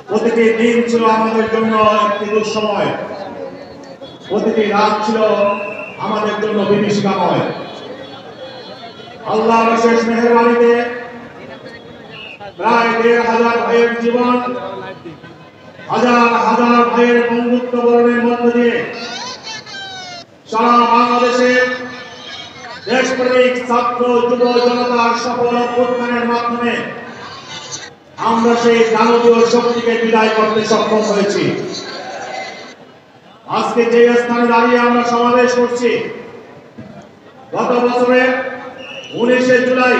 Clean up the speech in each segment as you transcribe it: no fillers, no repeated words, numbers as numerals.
প্রতিটি দিন ছিল আমাদের জন্য একটি দুঃসময়, প্রতিটি রাত ছিল আমাদের জন্য বিভীষিকাময়। আল্লাহর অশেষ মেহেরবানিতে প্রায় ১,৫০০ ভাইয়ের জীবন, হাজার হাজার ভাইয়ের বন্ধুত্ব বরণের মধ্য দিয়ে সারা বাংলাদেশের দেশপ্রেমিক ছাত্র যুব জনতার সফল অভ্যুত্থানের মাধ্যমে আমরা সেই দানবীয় শক্তিকে বিদায় করতে সক্ষম হয়েছি। আজকে যে স্থানে দাঁড়িয়ে আমরা সমাবেশ করছি, গত বছরের 19শে জুলাই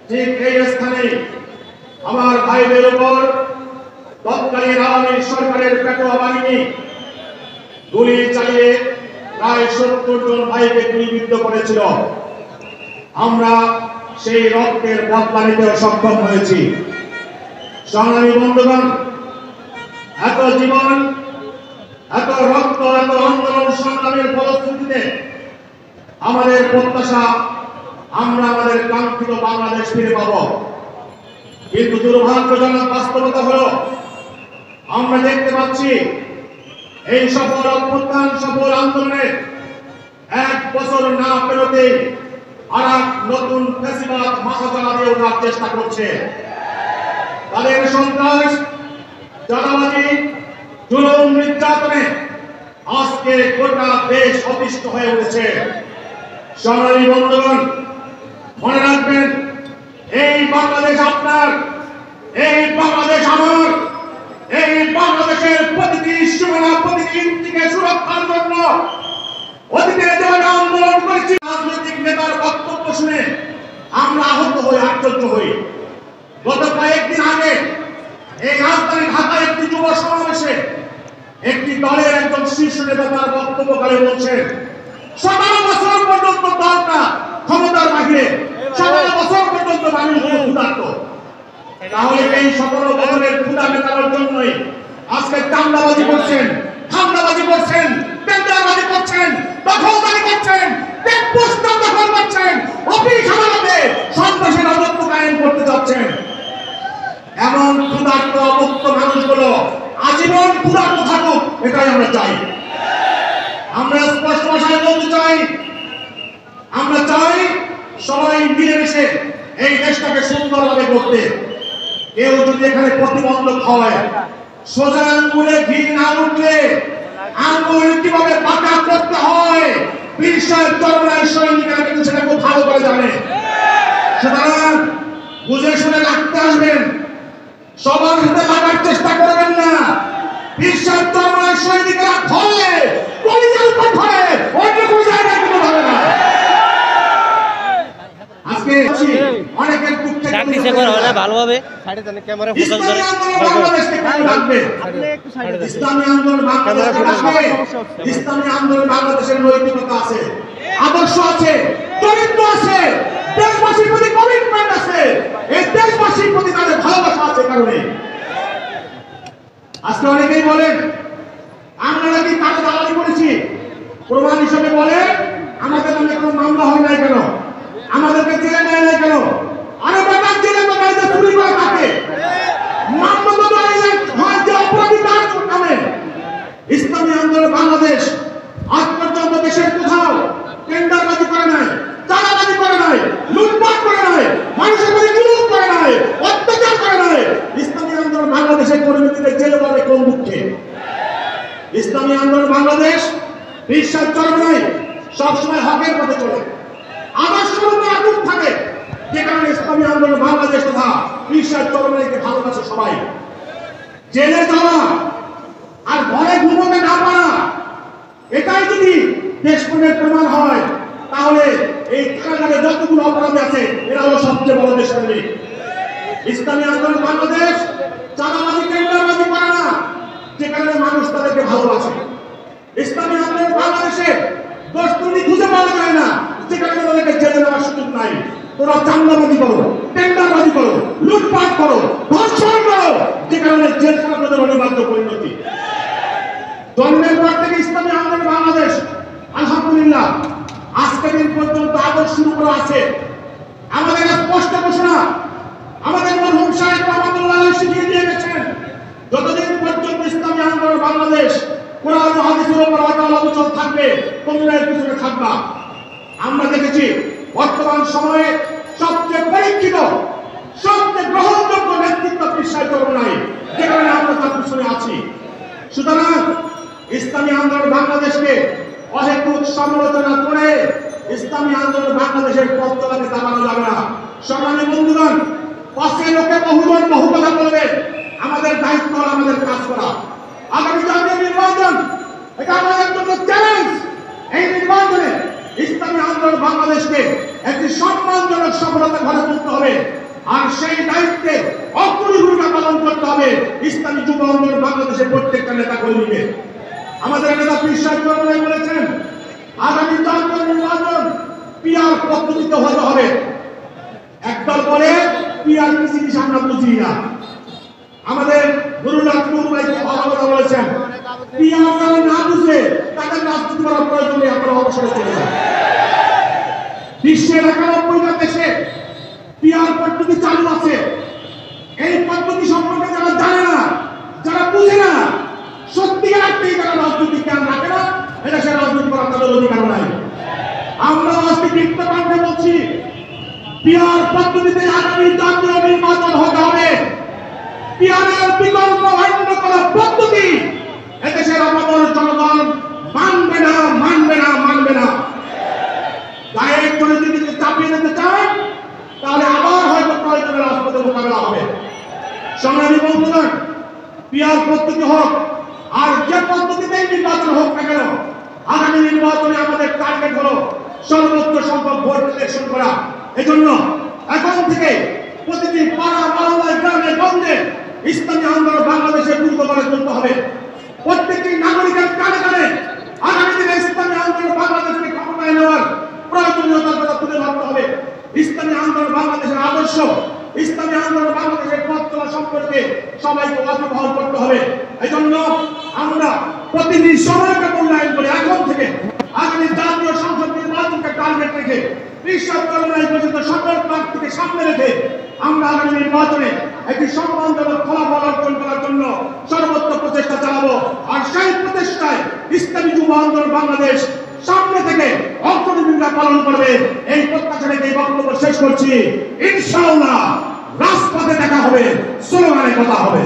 ঠিক এই স্থানে আমার ভাইদের উপর তৎকালীন আওয়ামী সরকারের পেটোয়া বাহিনী গুলি চালিয়ে প্রায় 70 জন ভাইকে গুলিবিদ্ধ করেছিল। আমরা সেই রক্তের বদলা নিতেও সক্ষম হয়েছি। সংগ্রামী বন্ধুগণ, এত জীবন, এত রক্ত, এত আন্দোলন সংগ্রামের ফলশ্রুতিতে আমাদের প্রত্যাশা আমরা আমাদের কাঙ্ক্ষিত বাংলাদেশ ফিরে পাব। কিন্তু দুর্ভাগ্যজনক বাস্তবতা হলো আমরা দেখতে পাচ্ছি এই সফল অভ্যুত্থান, সফল আন্দোলনে 1 বছর না পেরোতে আর এক নতুন ফ্যাসিবাদ মাথা চালা দিয়ে ওঠার চেষ্টা করছে। তাদের সন্ত্রাস, চাঁদাবাজি, জুলুম, নির্যাতনে আজকে গোটা দেশ অতিষ্ঠ হয়ে উঠেছে। সংগ্রামী বন্ধুগণ, মনে রাখবেন, এই বাংলাদেশ আপনার, এই বাংলাদেশ আমার, এই বাংলাদেশের প্রতিটি সীমানা, প্রতিটি ইঞ্চিকে সুরক্ষার জন্য অতীতে যেভাবে আন্দোলন করেছি, রাজনৈতিক নেতার বক্তব্য শুনে আমরা আহত হই, আশ্চর্য হই। গত কয়েকদিন আগে এই রাজধানী ঢাকায় একটি যুব সমাবেশে একটি দলের একজন শীর্ষ নেতা তার বক্তব্যকালে বলছেন, 17 বছর পর্যন্ত দলটা ক্ষমতার বাহিরে, 17 বছর পর্যন্ত মানুষ ক্ষুধার্ত। তাহলে এই 17 বছরের ক্ষুধা মেটানোর জন্যই আজকে চাঁদাবাজি করছেন, হামলাবাজি করছেন, টেন্ডারবাজি করছেন, দখলদারি করছেন, চেকপোস্ট দখল করছেন, অফিস আদালতে সন্ত্রাসী রাজত্ব কায়েম করতে যাচ্ছেন। এমন ক্ষুধার্ত মুক্ত মানুষগুলো আজীবন ক্ষুধার্ত থাকুক, এটাই আমরা চাই। আমরা স্পষ্ট ভাষায় বলতে চাই, আমরা চাই সবাই মিলেমিশে এই দেশটাকে সুন্দরভাবে করতে। কেউ যদি এখানে প্রতিবন্ধক হয়, সোজা আঙ্গুলে ঘি না উঠলে আঙ্গুল কিভাবে বাঁকা করতে হয় বিশ্বের চরমায় সৈনিকেরা কিন্তু সেটা খুব ভালো করে জানে। সুতরাং বুঝে শুনে রাখতে আসবেন, সবার হাতে লাগার চেষ্টা করবেন না। বিশ্বের চরমায় সৈনিকেরা ধরলে কলিজার উপর ধরে, অন্য কোনো জায়গায় কিন্তু ধরে না। আজকে অনেকের চাকরিতে করা হলে ভালোভাবে সাইডে জানে ক্যামেরা ফোকাস করে বাংলাদেশকে কেন রাখবে? আপনি একটু সাইডে দেন। ইসলামী আন্দোলন বাংলাদেশের নৈতিকতা আছে, আদর্শ আছে, চরিত্র আছে, দেশবাসীর প্রতি কমিটমেন্ট আছে, এই দেশবাসীর প্রতি তাদের ভালোবাসা আছে। কারণে আজকে অনেকেই বলেন আমরা নাকি কারো দালালি করেছি, প্রমাণ হিসেবে বলে আমাদের নামে কোনো মামলা হয় নাই কেন, আমাদেরকে জেলে নেয় নাই কেন? আরে বেটা, জেলে তো বাইরে চুরি করে থাকে, মামলা তো হয় যে অপরাধী তার নামে। ইসলামী আন্দোলন বাংলাদেশ আজ পর্যন্ত দেশের কোথাও টেন্ডারবাজি করে নাই, চাঁদাবাজি করে নাই, লুটপাট করে নাই, মানুষের প্রতি জুলুম করে নাই, অত্যাচার করে নাই। ইসলামী আন্দোলন বাংলাদেশের কর্মীদের জেলে পাবে কোন দুঃখে? ইসলামী আন্দোলন বাংলাদেশ বিশ্বের চরমায় সবসময় হকের পথে চলে, আদর্শের উপর অটুট থাকে, যে কারণে ইসলামী আন্দোলন বাংলাদেশ তথা বিশ্বের চরমায়কে ভালোবাসে সবাই। জেলে যাওয়া আর ঘরে ঘুমোতে না পারা, এটাই যদি দেশপ্রেমের প্রমাণ হয়, তাহলে এই কারাগারে যতগুলো অপরাধী আছে এরা হলো সবচেয়ে বড় দেশপ্রেমিক। ইসলামী আন্দোলন বাংলাদেশ চাঁদাবাজি, টেন্ডারবাজি করে না, যে কারণে মানুষ তাদেরকে ভালোবাসে। ইসলামী আন্দোলন বাংলাদেশে দোষত্রুটি খুঁজে পাওয়া যায় না, যে কারণে তাদেরকে জেলে নেওয়ার সুযোগ নাই। তোরা চাঁদাবাজি করো, টেন্ডারবাজি করো, লুটপাট করো, ধর্ষণ করো, যে কারণে জেল খানাদের অনিবার্য পরিণতি। জন্মের পর থেকে ইসলামী আন্দোলন বাংলাদেশ আলহামদুলিল্লাহ আজকে দিন পর্যন্ত আদর্শের উপর আছে। আমাদের স্পষ্ট ঘোষণা আমাদের মরহুম সাহেব রহমাতুল্লাহ শিখিয়ে দিয়ে গেছেন, কোরআন ও হাদিসের উপর অটল অবিচল থাকবে, তোমরা এর পিছনে থাকবা। আমরা দেখেছি বর্তমান সময়ে সবচেয়ে পরীক্ষিত, সবচেয়ে গ্রহণযোগ্য নেতৃত্ব পেশায় চরমনাই, যে কারণে আমরা তার পিছনে আছি। সুতরাং ইসলামী আন্দোলন বাংলাদেশকে অহেতুক সমালোচনা করে ইসলামী আন্দোলন বাংলাদেশের পথ চলাকে দাবানো যাবে না। সংগ্রামী বন্ধুগণ, পাশে লোকে বহুজন বহু কথা বলবে, আমাদের দায়িত্ব হল আমাদের কাজ করা। আগামী জাতীয় নির্বাচন, এটা আমাদের জন্য চ্যালেঞ্জ। এই নির্বাচনে ইসলামী আন্দোলন বাংলাদেশকে একটি সম্মানজনক সফলতা ঘরে তুলতে হবে, আর সেই দায়িত্বে অগ্রণী ভূমিকা পালন করতে হবে ইসলামী যুব আন্দোলন বাংলাদেশের প্রত্যেকটা নেতা কর্মীকে। আমাদের নেতা পীর সাহেব চরমনাই বলেছেন, আগামী জাতীয় নির্বাচন পিআর পদ্ধতিতে হতে হবে। একদল বলে পিআর কি জিনিস আমরা বুঝি না। আমাদের গুরুনাথ ভাই ভালো কথা বলেছেন, পিআর যারা না বুঝে তাদের রাজনীতি করার প্রয়োজন নেই, আমরা অবসরে চলে যাই। বিশ্বের 91টা দেশে পিআর পদ্ধতি চালু আছে। এই পদ্ধতি সম্পর্কে যারা জানে না, যারা বুঝে না, সত্যিকার অর্থেই যারা রাজনৈতিক জ্ঞান রাখে না, এটা সে রাজনীতি করার তাদের অধিকার নাই। আমরা আজকে বৃত্ত কণ্ঠে বলছি, পিআর পদ্ধতিতে আগামী জাতীয় নির্বাচন হতে হবে। পিআরের বিকল্প অন্য কোন পদ্ধতি এদেশের আমাদের জনগণ মানবে না, মানবে না, মানবে না। ডাইরেক্ট করে যদি চাপিয়ে দিতে চায়, তাহলে আবার হয়তো প্রয়োজনের রাজপথে মোকাবেলা হবে। সংগ্রামী বন্ধুগণ, পিআর পদ্ধতি হোক আর যে পদ্ধতিতেই নির্বাচন হোক না কেন, আগামী নির্বাচনে আমাদের টার্গেট হলো সর্বোচ্চ সংখ্যক ভোট ইলেকশন করা। এজন্য এখন থেকে প্রতিটি পাড়া মহল্লায় গ্রামে গঞ্জে ইসলামী আন্দোলন বাংলাদেশের দুর্গ করে তুলতে হবে। প্রত্যেকটি নাগরিকের কানে কানে আগামী দিনে ইসলামী আন্দোলন বাংলাদেশকে ক্ষমতায় নেওয়ার প্রয়োজনীয়তার কথা তুলে ধরতে হবে। ইসলামী আন্দোলন বাংলাদেশের আদর্শ, ইসলামী আন্দোলন বাংলাদেশের পথ চলা সম্পর্কে সবাইকে ওয়াকিবহাল করতে হবে। এই জন্য আমরা প্রতিটি সময়কে মূল্যায়ন করে এখন থেকে আগামী জাতীয় সংসদ নির্বাচনকে টার্গেট রেখে বিশ্বাস চরমনাই পর্যন্ত সকল প্রার্থীকে সামনে রেখে আমরা আগামী নির্বাচনে একটি সম্মানজনক ফলাফল অর্জন করার জন্য সর্বোচ্চ প্রচেষ্টা চালাবো। আর সেই প্রচেষ্টায় ইসলামী যুব আন্দোলন বাংলাদেশ সামনে থেকে অগ্রণী ভূমিকা পালন করবে। এই প্রত্যাশা রেখে এই বক্তব্য শেষ করছি। ইনশাআল্লাহ রাজপথে দেখা হবে, স্লোগানে কথা হবে।